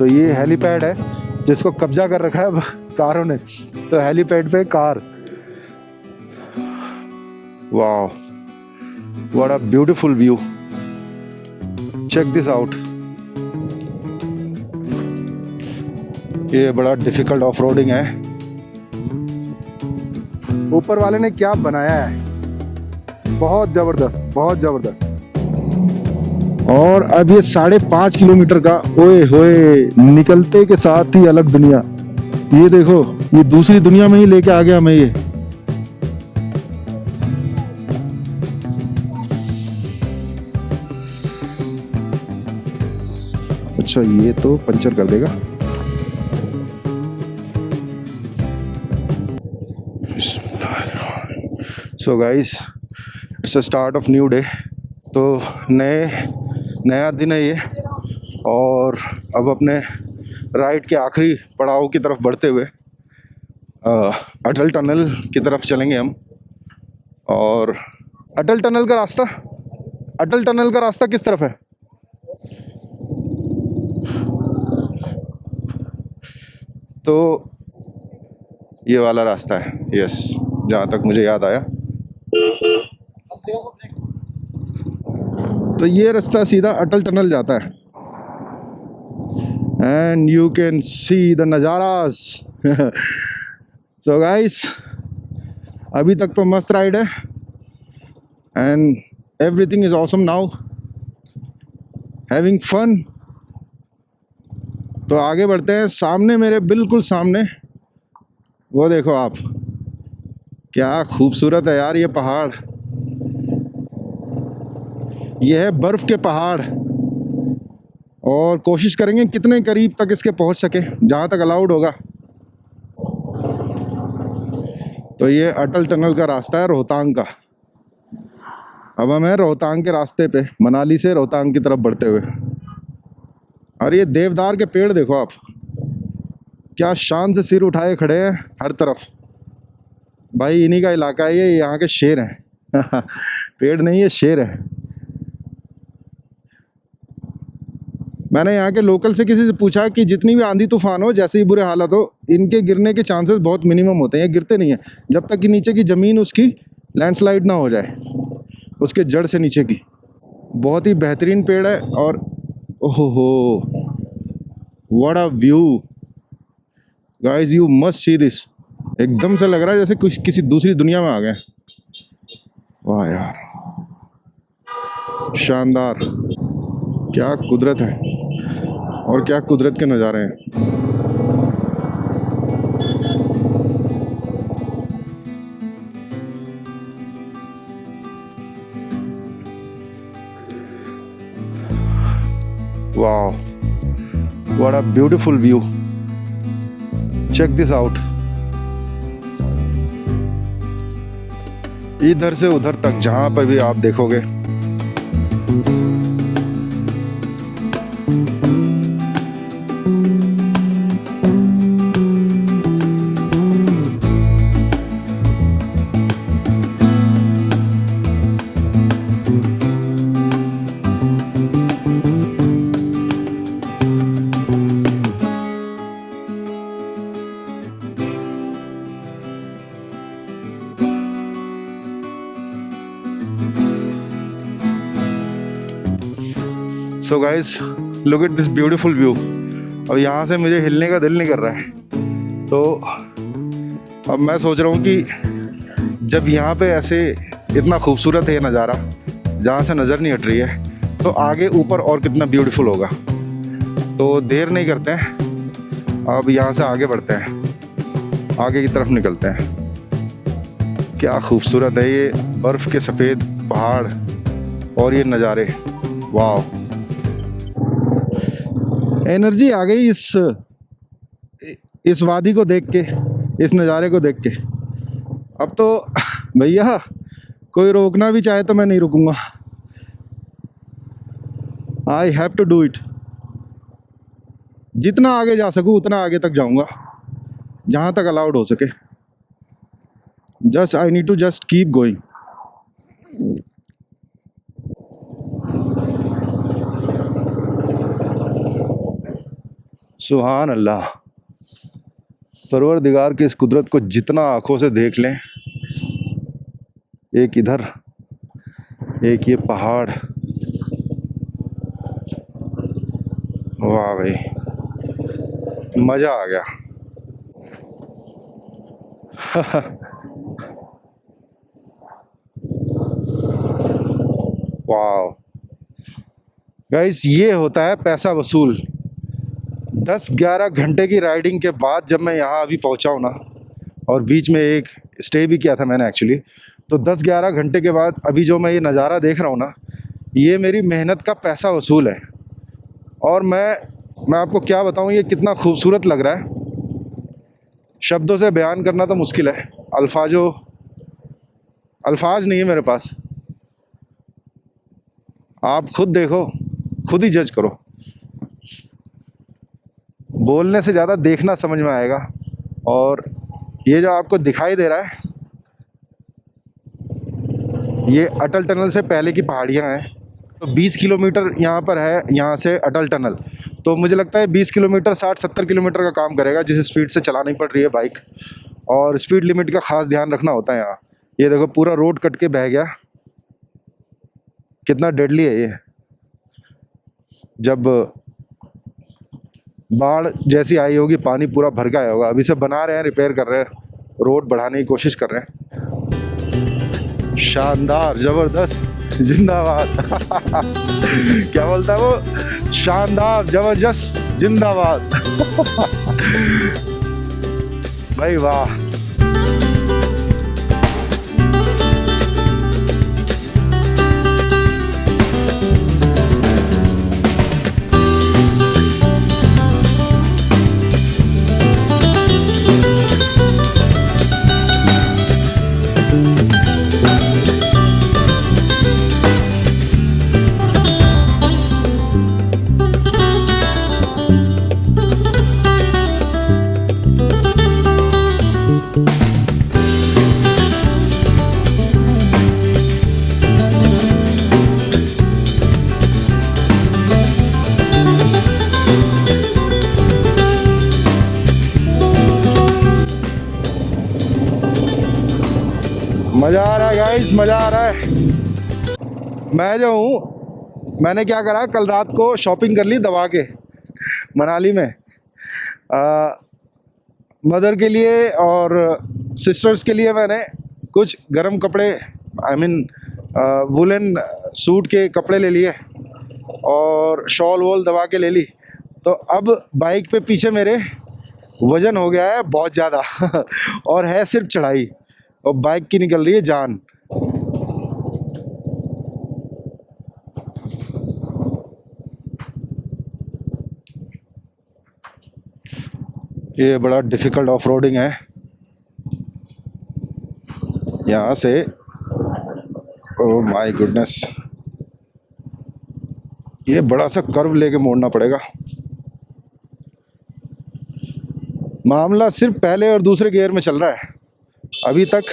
तो ये हेलीपैड है जिसको कब्जा कर रखा है कारों ने, तो हेलीपैड पे कार। वाह, what a beautiful view, check this out. ये बड़ा डिफिकल्ट ऑफ रोडिंग है। ऊपर वाले ने क्या बनाया है, बहुत जबरदस्त, बहुत जबरदस्त। और अब ये 5.5 किलोमीटर का, ओए होए, निकलते के साथ ही अलग दुनिया। ये देखो, ये दूसरी दुनिया में ही लेके आ गया मैं ये। अच्छा, ये तो पंचर कर देगा। So guys, it's a start of new day. तो नया दिन है ये, और अब अपने राइड के आखिरी पड़ाव की तरफ बढ़ते हुए अटल टनल की तरफ चलेंगे हम। और अटल टनल का रास्ता किस तरफ है? तो ये वाला रास्ता है, यस, जहाँ तक मुझे याद आया। तो ये रास्ता सीधा अटल टनल जाता है। And you can see the नज़ारास। सो गाइस, अभी तक तो मस्त राइड है and everything is awesome now, having fun. तो आगे बढ़ते हैं। सामने, मेरे बिल्कुल सामने, वो देखो आप, क्या खूबसूरत है यार ये पहाड़। ये है बर्फ के पहाड़, और कोशिश करेंगे कितने करीब तक इसके पहुंच सके, जहां तक अलाउड होगा। तो ये अटल टनल का रास्ता है रोहतांग का। अब हम हैं रोहतांग के रास्ते पे, मनाली से रोहतांग की तरफ बढ़ते हुए। और ये देवदार के पेड़ देखो आप, क्या शान से सिर उठाए खड़े हैं हर तरफ। भाई इन्हीं का इलाका है ये, यहाँ के शेर हैं। पेड़ नहीं, ये शेर है। मैंने यहाँ के लोकल से किसी से पूछा कि जितनी भी आंधी तूफान हो, जैसे ही बुरे हालात हो, इनके गिरने के चांसेस बहुत मिनिमम होते हैं। ये गिरते नहीं हैं जब तक कि नीचे की ज़मीन उसकी लैंडस्लाइड ना हो जाए, उसके जड़ से नीचे की। बहुत ही बेहतरीन पेड़ है। और ओहो, what a view guys, you must see this. एकदम से लग रहा है जैसे कुछ किसी दूसरी दुनिया में आ गए। वाह यार, शानदार, क्या कुदरत है और क्या कुदरत के नज़ारे हैं। वाह, what a beautiful view, check this out. इधर से उधर तक जहां पर भी आप देखोगे, so guys, look at this beautiful view. अब यहाँ से मुझे हिलने का दिल नहीं कर रहा है। तो अब मैं सोच रहा हूँ कि जब यहाँ पे ऐसे इतना खूबसूरत है ये नज़ारा, जहाँ से नज़र नहीं हट रही है, तो आगे ऊपर और कितना ब्यूटीफुल होगा। तो देर नहीं करते हैं, अब यहाँ से आगे बढ़ते हैं, आगे की तरफ निकलते हैं। क्या खूबसूरत है ये बर्फ़ के सफ़ेद पहाड़ और ये नज़ारे। वाह, एनर्जी आ गई इस वादी को देख के, इस नज़ारे को देख के। अब तो भैया कोई रोकना भी चाहे तो मैं नहीं रुकूंगा। I have to do it. जितना आगे जा सकूं उतना आगे तक जाऊंगा, जहां तक अलाउड हो सके। Just I need to just keep going. सुभान अल्लाह। परवरदिगार की इस कुदरत को जितना आंखों से देख लें, एक इधर एक ये पहाड़, वाह भाई मजा आ गया। वाह गाइस, ये होता है पैसा वसूल। 10-11 घंटे की राइडिंग के बाद जब मैं यहाँ अभी पहुँचा हूँ ना, और बीच में एक स्टे भी किया था मैंने एक्चुअली, तो 10-11 घंटे के बाद अभी जो मैं ये नज़ारा देख रहा हूँ ना, ये मेरी मेहनत का पैसा वसूल है। और मैं आपको क्या बताऊँ, ये कितना खूबसूरत लग रहा है, शब्दों से बयान करना तो मुश्किल है। अल्फाज नहीं है मेरे पास। आप खुद देखो, खुद ही जज करो। बोलने से ज़्यादा देखना समझ में आएगा। और ये जो आपको दिखाई दे रहा है, ये अटल टनल से पहले की पहाड़ियाँ हैं। तो 20 किलोमीटर यहाँ पर है, यहाँ से अटल टनल। तो मुझे लगता है 20 किलोमीटर 60-70 किलोमीटर का काम करेगा, जिस स्पीड से चलानी पड़ रही है बाइक। और स्पीड लिमिट का ख़ास ध्यान रखना होता है यहाँ। ये देखो पूरा रोड कट के बह गया, कितना डेडली है ये। जब बाढ़ जैसी आई होगी, पानी पूरा भर गया होगा। अभी से बना रहे हैं, रिपेयर कर रहे हैं, रोड बढ़ाने की कोशिश कर रहे हैं। शानदार, जबरदस्त, जिंदाबाद। क्या बोलता है वो, शानदार, जबरदस्त, जिंदाबाद। भाई वाह। मज़ा आ रहा है गाइस, मज़ा आ रहा है। मैं जो हूँ, मैंने क्या करा, कल रात को शॉपिंग कर ली दबा के मनाली में। मदर के लिए और सिस्टर्स के लिए मैंने कुछ गर्म कपड़े, आई मीन वुलन सूट के कपड़े ले लिए और शॉल वॉल दबा के ले ली। तो अब बाइक पे पीछे मेरे वज़न हो गया है बहुत ज़्यादा। और है सिर्फ चढ़ाई, और बाइक की निकल रही है जान। ये बड़ा डिफ़िकल्ट ऑफ रोडिंग है यहाँ से। ओह माय गुडनेस, ये बड़ा सा कर्व लेके मोड़ना पड़ेगा। मामला सिर्फ पहले और दूसरे गियर में चल रहा है, अभी तक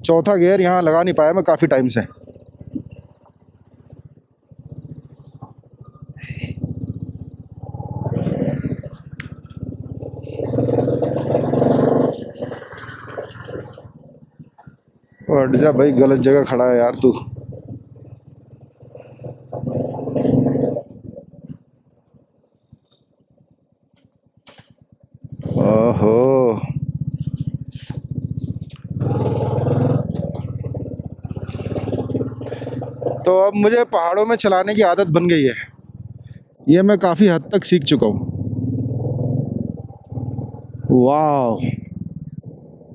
चौथा गियर यहाँ लगा नहीं पाया मैं काफ़ी टाइम से। हट जा भाई, गलत जगह खड़ा है यार तू। ओहो, तो अब मुझे पहाड़ों में चलाने की आदत बन गई है। ये मैं काफ़ी हद तक सीख चुका हूँ। वाह,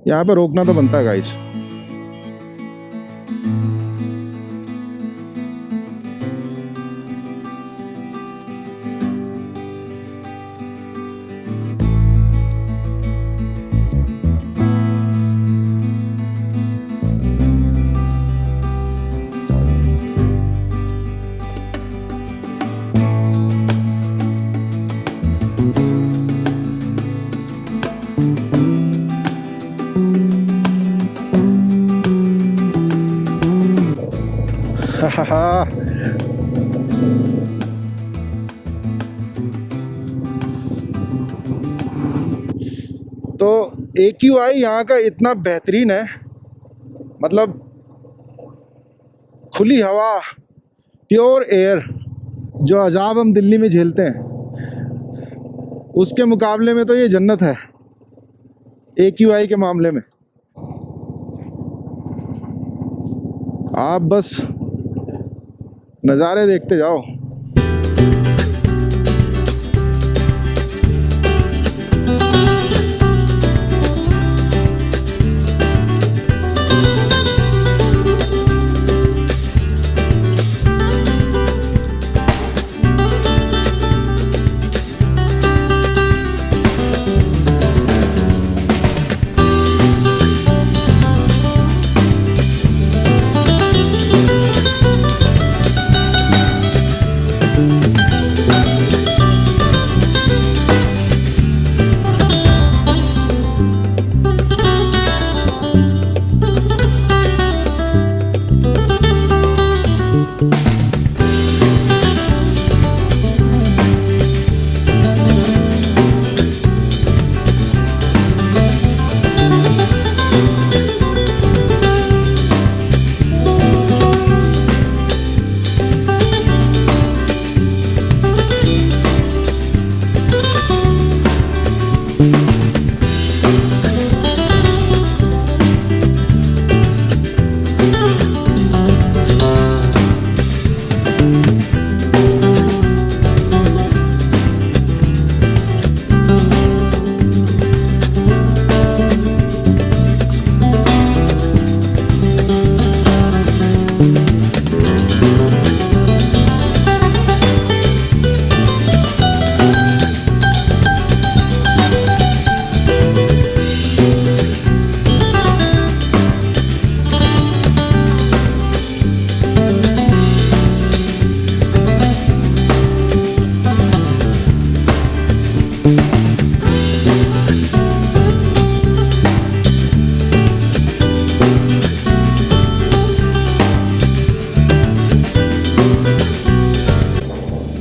यहाँ पे रोकना तो बनता है गाइस। AQI यहाँ का इतना बेहतरीन है, मतलब खुली हवा, प्योर एयर। जो अजाब हम दिल्ली में झेलते हैं उसके मुकाबले में तो ये जन्नत है AQI के मामले में। आप बस नज़ारे देखते जाओ।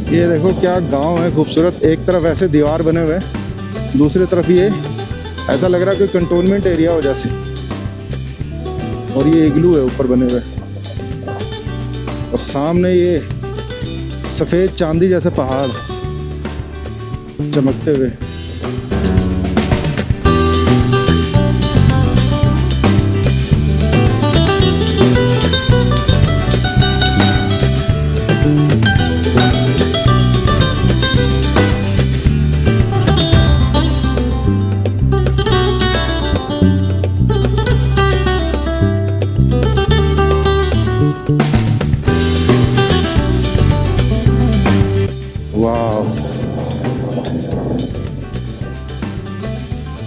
ये देखो क्या गांव है खूबसूरत। एक तरफ ऐसे दीवार बने हुए हैं, दूसरी तरफ ये ऐसा लग रहा है कि कंटोनमेंट एरिया हो जैसे। और ये इग्लू है ऊपर बने हुए, और सामने ये सफ़ेद चांदी जैसे पहाड़ चमकते हुए।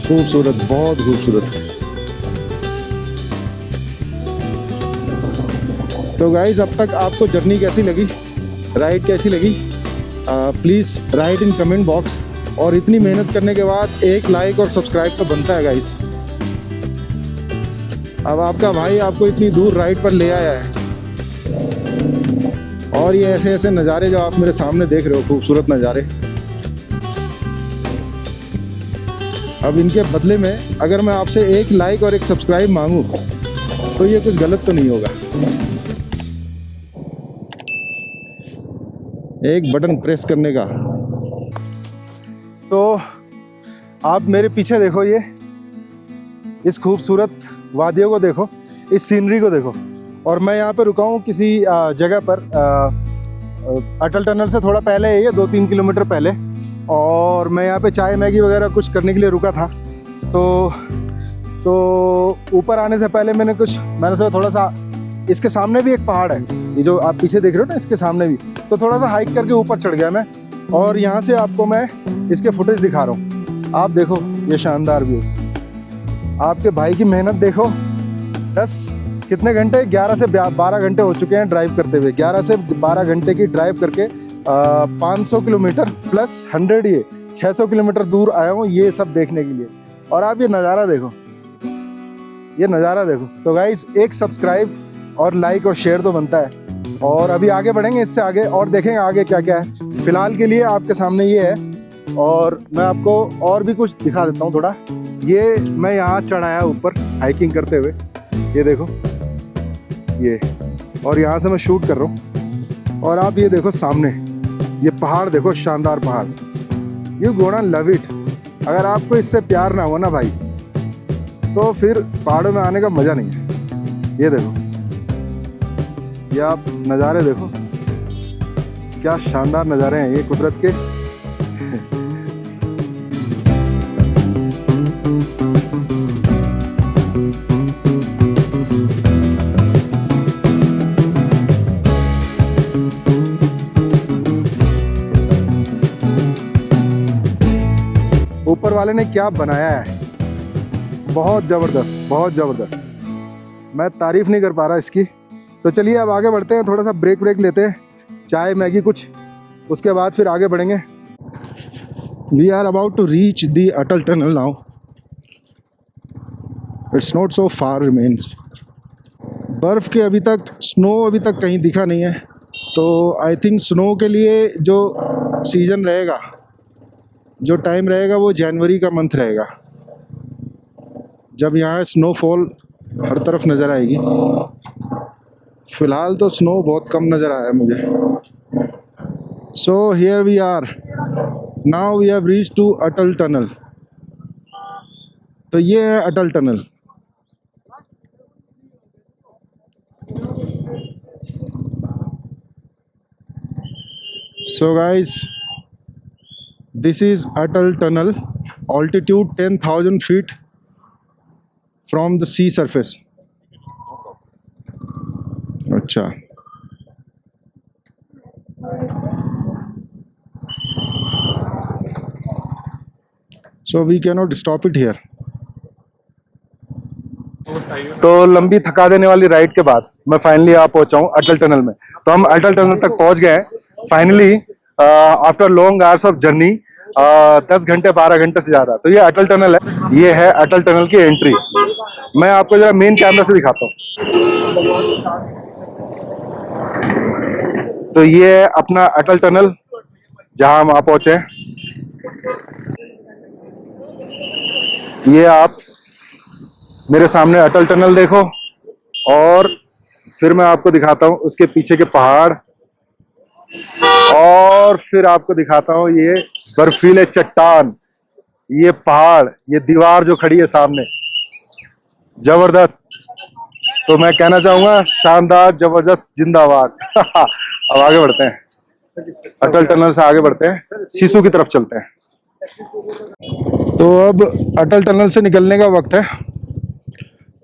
खूबसूरत, बहुत खूबसूरत। तो गाइज अब तक आपको जर्नी कैसी लगी, राइड कैसी लगी, please write in comment box. और इतनी मेहनत करने के बाद एक लाइक और सब्सक्राइब तो बनता है गाइज। अब आपका भाई आपको इतनी दूर राइड पर ले आया है, और ये ऐसे ऐसे नज़ारे जो आप मेरे सामने देख रहे हो, खूबसूरत नज़ारे। अब इनके बदले में अगर मैं आपसे एक लाइक और एक सब्सक्राइब मांगूं तो ये कुछ गलत तो नहीं होगा। एक बटन प्रेस करने का। तो आप मेरे पीछे देखो, ये इस खूबसूरत वादियों को देखो, इस सीनरी को देखो। और मैं यहाँ पे रुका हूँ किसी जगह पर, अटल टनल से थोड़ा पहले है ये, 2-3 किलोमीटर पहले। और मैं यहाँ पे चाय मैगी वगैरह कुछ करने के लिए रुका था। तो ऊपर आने से पहले मैंने सोचा थोड़ा सा, इसके सामने भी एक पहाड़ है, ये जो आप पीछे देख रहे हो ना, इसके सामने भी, तो थोड़ा सा हाइक करके ऊपर चढ़ गया मैं। और यहाँ से आपको मैं इसके फुटेज दिखा रहा हूँ। आप देखो ये शानदार व्यू, आपके भाई की मेहनत देखो। 10 कितने घंटे, 11 से 12 घंटे हो चुके हैं ड्राइव करते हुए। 11 से 12 घंटे की ड्राइव करके 500 किलोमीटर प्लस 100, ये 600 किलोमीटर दूर आया हूँ ये सब देखने के लिए। और आप ये नज़ारा देखो, ये नज़ारा देखो। तो गाइस एक सब्सक्राइब और लाइक और शेयर तो बनता है। और अभी आगे बढ़ेंगे, इससे आगे और देखेंगे आगे क्या क्या है। फिलहाल के लिए आपके सामने ये है, और मैं आपको और भी कुछ दिखा देता हूँ थोड़ा। ये मैं यहाँ चढ़ाया ऊपर हाइकिंग करते हुए, ये देखो ये, और यहाँ से मैं शूट कर रहा हूँ। और आप ये देखो सामने ये पहाड़ देखो, शानदार पहाड़। You gonna love it. अगर आपको इससे प्यार ना हो ना भाई, तो फिर पहाड़ों में आने का मज़ा नहीं है। ये देखो, ये आप नज़ारे देखो, क्या शानदार नज़ारे हैं ये कुदरत के। ऊपर वाले ने क्या बनाया है, बहुत ज़बरदस्त, बहुत ज़बरदस्त। मैं तारीफ़ नहीं कर पा रहा इसकी। तो चलिए अब आगे बढ़ते हैं, थोड़ा सा ब्रेक लेते हैं, चाय मैगी कुछ, उसके बाद फिर आगे बढ़ेंगे। We are about to reach the Atal tunnel now. It's not so far remains. बर्फ़ के अभी तक, स्नो अभी तक कहीं दिखा नहीं है। तो आई थिंक स्नो के लिए जो सीज़न रहेगा, जो टाइम रहेगा, वो जनवरी का मंथ रहेगा, जब यहाँ स्नोफॉल हर तरफ नज़र आएगी। फ़िलहाल तो स्नो बहुत कम नज़र आया मुझे। So here we are now, we have reach to Atal tunnel. तो ये है Atal tunnel. So guys, this is Atal Tunnel, altitude 10,000 feet from the sea surface. अच्छा, so we cannot stop it here. तो लंबी थका देने वाली राइड के बाद मैं फाइनली आ पहुंचा हूँ अटल टनल में। तो हम अटल टनल तक पहुंच गए हैं finally, after long hours of journey, 10 घंटे 12 घंटे से ज्यादा। तो ये अटल टनल है, ये है अटल टनल की एंट्री। मैं आपको जरा मेन कैमरा से दिखाता हूँ। तो ये है अपना अटल टनल, जहां हम आ पहुंचे हैं। ये आप मेरे सामने अटल टनल देखो, और फिर मैं आपको दिखाता हूँ उसके पीछे के पहाड़, और फिर आपको दिखाता हूँ ये बर्फीले चट्टान, ये पहाड़, ये दीवार जो खड़ी है सामने, जबरदस्त। तो मैं कहना चाहूंगा शानदार, जबरदस्त, जिंदाबाद। अब आगे बढ़ते हैं, अटल टनल से आगे बढ़ते हैं, सिसु की तरफ चलते हैं। तो अब अटल टनल से निकलने का वक्त है,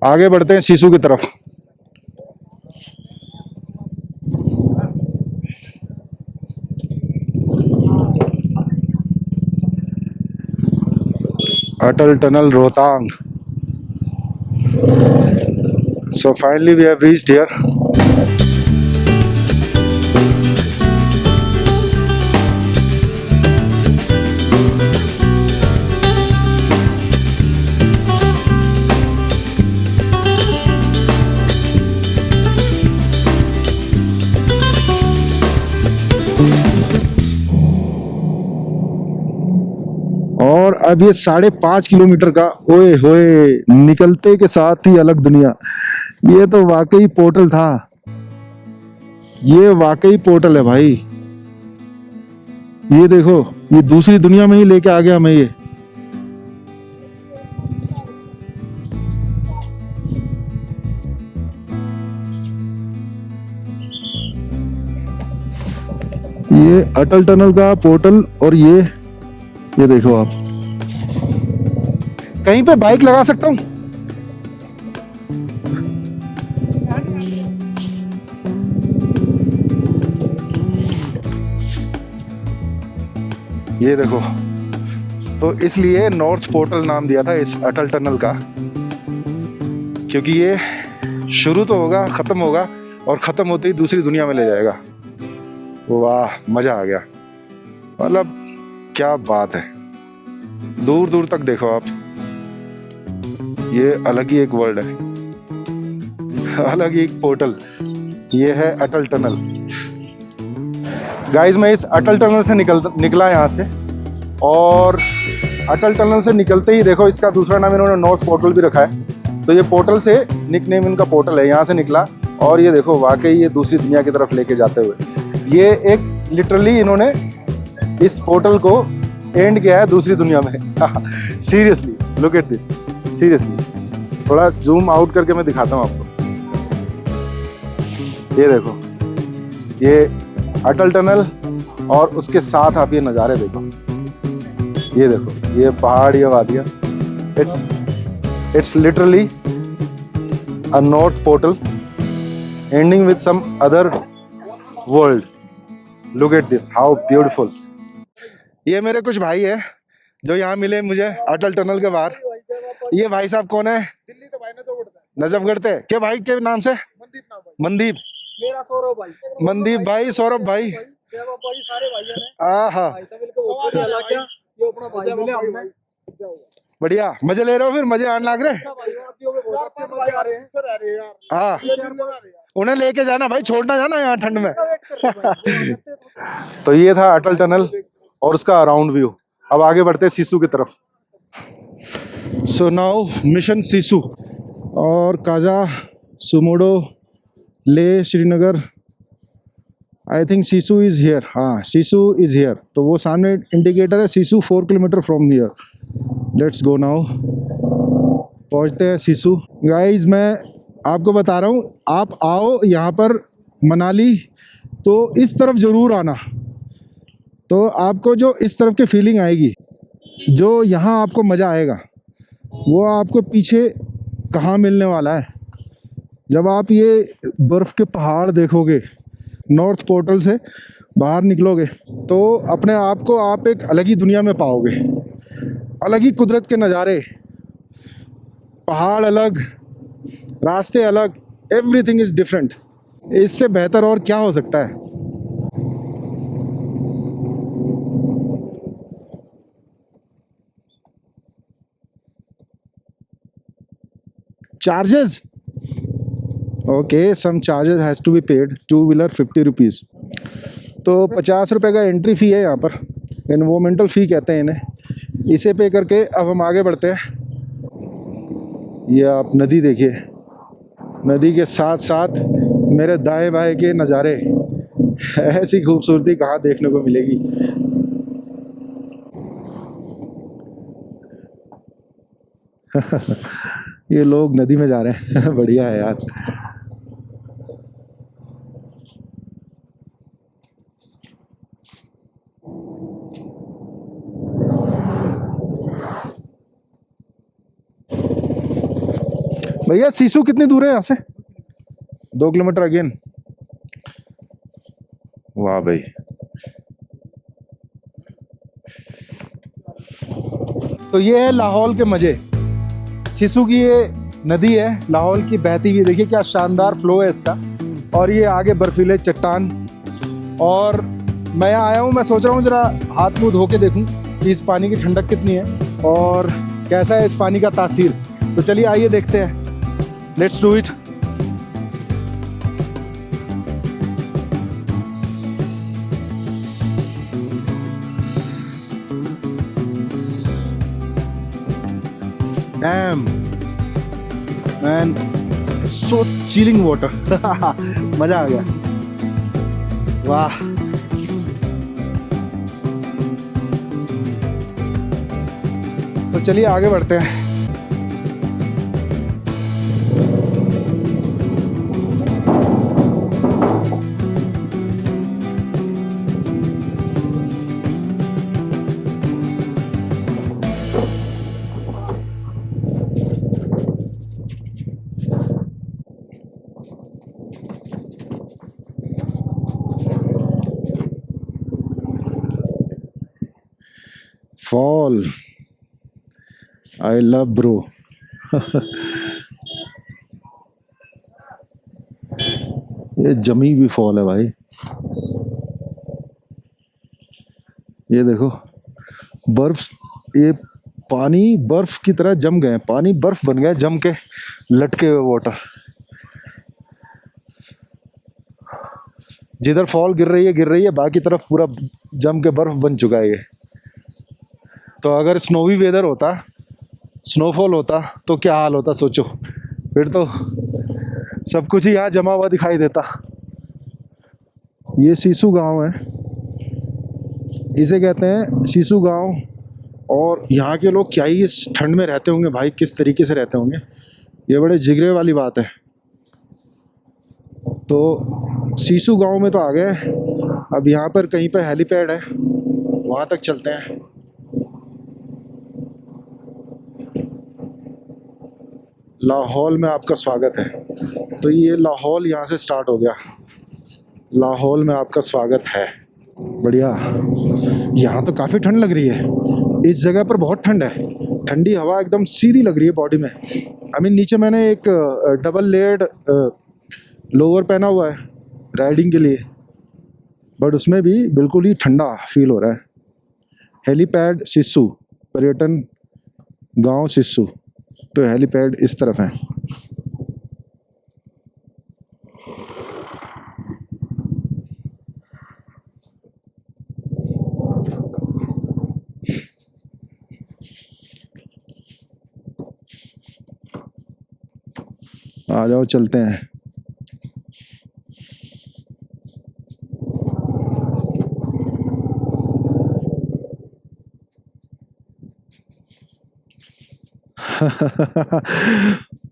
आगे बढ़ते हैं सिसु की तरफ। Atal Tunnel, Rohtang. So finally we have reached here. और अब ये 5.5 किलोमीटर का, ओए होए, निकलते के साथ ही अलग दुनिया। ये तो वाकई पोर्टल था, ये वाकई पोर्टल है भाई। ये देखो, ये दूसरी दुनिया में ही लेके आ गया मैं। ये अटल टनल का पोर्टल, और ये देखो आप, कहीं पे बाइक लगा सकता हूं। ये देखो, तो इसलिए नॉर्थ पोर्टल नाम दिया था इस अटल टनल का, क्योंकि ये शुरू तो होगा, खत्म होगा, और खत्म होते ही दूसरी दुनिया में ले जाएगा। वाह, मजा आ गया। मतलब क्या बात है, दूर दूर तक देखो आप, ये अलग ही एक वर्ल्ड है, अलग ही एक पोर्टल। ये है अटल टनल। गाइस, मैं इस अटल टनल से निकला यहाँ से, और अटल टनल से निकलते ही देखो, इसका दूसरा नाम इन्होंने नॉर्थ पोर्टल भी रखा है। तो ये पोर्टल से निकनेम इनका पोर्टल है, यहाँ से निकला। और ये देखो वाकई ये दूसरी दुनिया की तरफ लेके जाते हुए, ये एक लिटरली इन्होंने इस पोर्टल को एंड किया है दूसरी दुनिया में। Seriously look at this, seriously. थोड़ा जूम आउट करके मैं दिखाता हूँ आपको। ये देखो ये अटल टनल और उसके साथ आप ये नज़ारे देखो। ये देखो ये पहाड़, ये वादियाँ। It's literally a north portal ending with some other world. Look at this, how beautiful. ये मेरे कुछ भाई है जो यहाँ मिले मुझे अटल टनल के बाहर। ये भाई साहब कौन है? दिल्ली तो भाई ने तो उड़ता है। नजफगढ़ थे क्या भाई के नाम से? मनदीप नाम भाई। मनदीप, मेरा सौरभ भाई। मनदीप भाई, सौरभ भाई। देवा भाई सारे भाइयों ने आहा, भाई तो मिलकर ऊपर चला गया। ये अपना भाई मिले हमने। बढ़िया मजे ले रहे हो, फिर मजे आने लग रहे। भाइयों में बहुत अच्छे मजे आ रहे हैं। सर आ रहे हैं यार। हाँ, उन्हें लेके जाना भाई, छोड़ना जाना यहाँ ठंड में। तो ये था अटल टनल और उसका अराउंड व्यू। अब आगे बढ़ते हैं सिसु की तरफ। सो नाउ मिशन सिसु और Kaza, Sumdo, Leh, Srinagar. I think Sissu is here. हाँ, सिसु इज हियर। तो वो सामने इंडिकेटर है, Sissu 4 kilometre from here. Let's go now. पहुंचते हैं सिसु। गाइज मैं आपको बता रहा हूँ, आप आओ यहाँ पर मनाली तो इस तरफ ज़रूर आना। तो आपको जो इस तरफ की फीलिंग आएगी, जो यहाँ आपको मज़ा आएगा, वो आपको पीछे कहाँ मिलने वाला है। जब आप ये बर्फ़ के पहाड़ देखोगे, नॉर्थ पोर्टल से बाहर निकलोगे, तो अपने आप को आप एक अलग ही दुनिया में पाओगे। अलग ही कुदरत के नज़ारे, पहाड़ अलग, रास्ते अलग, एवरीथिंग इज़ डिफरेंट। इससे बेहतर और क्या हो सकता है। Charges, okay, some charges has to be paid. 2 wheeler 50 rupees. तो 50 रुपये का एंट्री फ़ी है यहाँ पर, एनवायरमेंटल फ़ी कहते हैं इन्हें। इसे पे करके अब हम आगे बढ़ते हैं। ये आप नदी देखिए, नदी के साथ साथ मेरे दाएं बाएं के नज़ारे। ऐसी खूबसूरती कहाँ देखने को मिलेगी। ये लोग नदी में जा रहे हैं। बढ़िया है यार। भैया सिसु कितनी दूर है यहाँ से? 2 किलोमीटर अगेन। वाह भाई। तो ये है लाहौल के मजे। सिसु की ये नदी है लाहौल की बहती हुई, देखिए क्या शानदार फ्लो है इसका। और ये आगे बर्फीले चट्टान। और मैं यहाँ आया हूँ, मैं सोच रहा हूँ जरा हाथ मुँह धो के देखूँ कि इस पानी की ठंडक कितनी है और कैसा है इस पानी का तासीर। तो चलिए आइए देखते हैं। Let's do it. Damn, man, so chilling water. मजा आ गया, वाह। तो चलिए आगे बढ़ते हैं। Fall, I love bro. ये जमी हुई फॉल है भाई। ये देखो बर्फ, ये पानी बर्फ की तरह जम गए, पानी बर्फ बन गया जम के, लटके हुए वाटर। जिधर फॉल गिर रही है, बाकी तरफ पूरा जम के बर्फ बन चुका है ये। तो अगर स्नोवी वेदर होता, स्नोफॉल होता तो क्या हाल होता सोचो। फिर तो सब कुछ ही यहाँ जमा हुआ दिखाई देता। ये सीसू गांव है, इसे कहते हैं सीसू गांव। और यहाँ के लोग क्या ही इस ठंड में रहते होंगे भाई, किस तरीके से रहते होंगे, ये बड़े जिगरे वाली बात है। तो सीसू गांव में तो आ गए, अब यहाँ पर कहीं पर हेलीपैड है, वहाँ तक चलते हैं। लाहौल में आपका स्वागत है। तो ये लाहौल यहाँ से स्टार्ट हो गया। लाहौल में आपका स्वागत है। बढ़िया। यहाँ तो काफ़ी ठंड लग रही है, इस जगह पर बहुत ठंड है, ठंडी हवा एकदम सीधी लग रही है बॉडी में। नीचे मैंने एक डबल लेयर्ड लोअर पहना हुआ है राइडिंग के लिए, बट उसमें भी बिल्कुल ही ठंडा फील हो रहा है। हेलीपैड सिस्सू, पर्यटन गांव सिस्सू। तो हेलीपैड इस तरफ है। आ जाओ चलते हैं।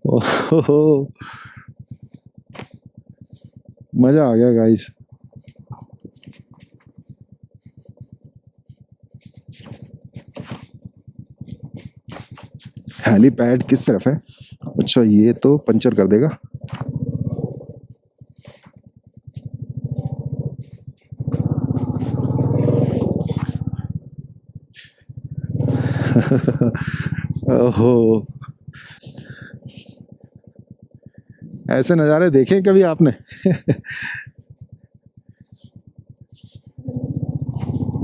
ओहो, मजा आ गया गाइस। हेलीपैड किस तरफ है? अच्छा, ये तो पंचर कर देगा। ओहो, ऐसे नज़ारे देखे कभी आपने?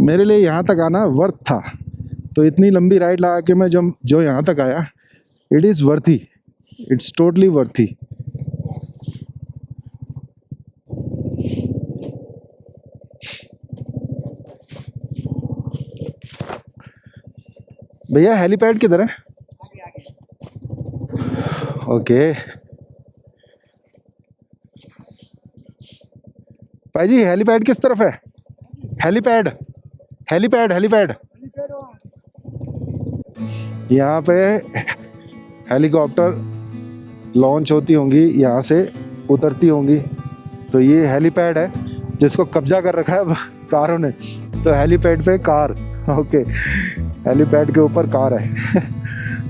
मेरे लिए यहाँ तक आना वर्थ था। तो इतनी लंबी राइड लगा के मैं जो यहाँ तक आया, it is worthy, it's totally worthy. भैया हेलीपैड किधर है? ओके भाई जी, हेलीपैड किस तरफ है? हेलीपैड हेलीपैड हेलीपैड यहाँ पे हेलीकॉप्टर लॉन्च होती होंगी, यहाँ से उतरती होंगी। तो ये हेलीपैड है जिसको कब्जा कर रखा है कारों ने। तो हेलीपैड पे कार, ओके, हेलीपैड के ऊपर कार है।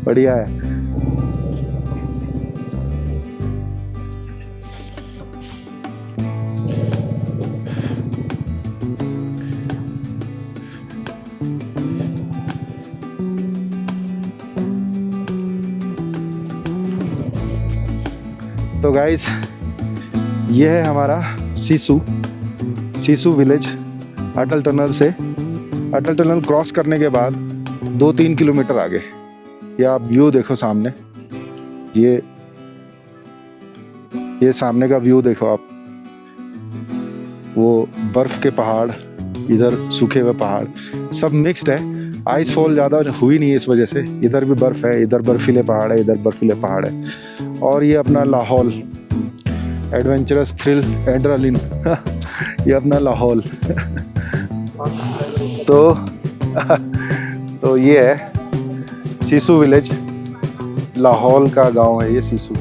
बढ़िया है। तो गाइस, ये है हमारा सीसू विलेज। अटल टनल से, अटल टनल क्रॉस करने के बाद 2-3 किलोमीटर आगे ये आप व्यू देखो सामने। ये सामने का व्यू देखो आप। वो बर्फ के पहाड़, इधर सूखे हुए पहाड़, सब मिक्स्ड है। आइस फॉल ज़्यादा हुई नहीं है इस वजह से। इधर भी बर्फ़ है, इधर बर्फीले पहाड़ है, इधर बर्फीले पहाड़ है। और ये अपना लाहौल, एडवेंचरस थ्रिल एड्रेनलिन। ये अपना लाहौल। तो ये है सीसू विलेज, लाहौल का गांव है ये सीसू।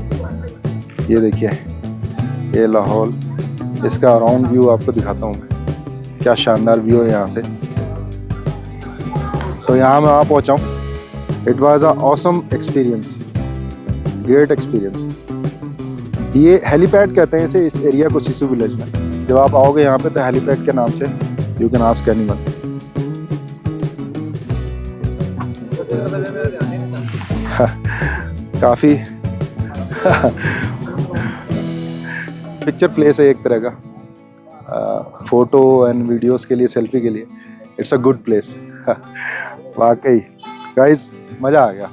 ये देखिए, ये लाहौल। इसका अराउंड व्यू आपको दिखाता हूँ मैं, क्या शानदार व्यू है यहाँ से। तो यहाँ मैं पहुँचा हूँ। It was a awesome experience, great experience. ये हेलीपैड कहते हैं इसे, इस एरिया को, सीसू विलेज में। जब आप आओगे यहाँ पे तो हेलीपैड के नाम से यू कैन आस्क एनीवन। काफ़ी पिक्चर प्लेस है एक तरह का, फोटो एंड वीडियोस के लिए, सेल्फी के लिए। It's a good place. वाकई गाइस, मज़ा आ गया।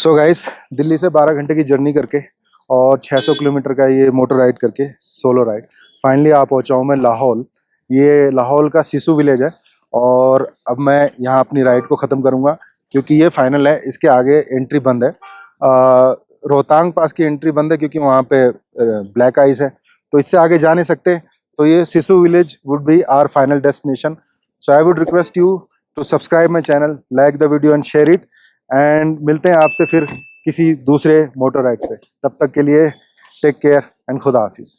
सो गाइस, दिल्ली से 12 घंटे की जर्नी करके और 600 किलोमीटर का ये मोटर राइड करके, सोलो राइड, फाइनली आ पहुंचा हूँ मैं लाहौल। ये लाहौल का सिसु विलेज है और अब मैं यहाँ अपनी राइड को ख़त्म करूँगा क्योंकि ये फाइनल है। इसके आगे एंट्री बंद है। रोहतांग पास की एंट्री बंद है क्योंकि वहाँ पे ब्लैक आइस है, तो इससे आगे जा नहीं सकते। तो ये Sissu village would be our final destination. So I would request you to subscribe my channel, like the video and share it. And मिलते हैं आपसे फिर किसी दूसरे मोटर राइड पे। तब तक के लिए टेक केयर एंड खुदा हाफिज।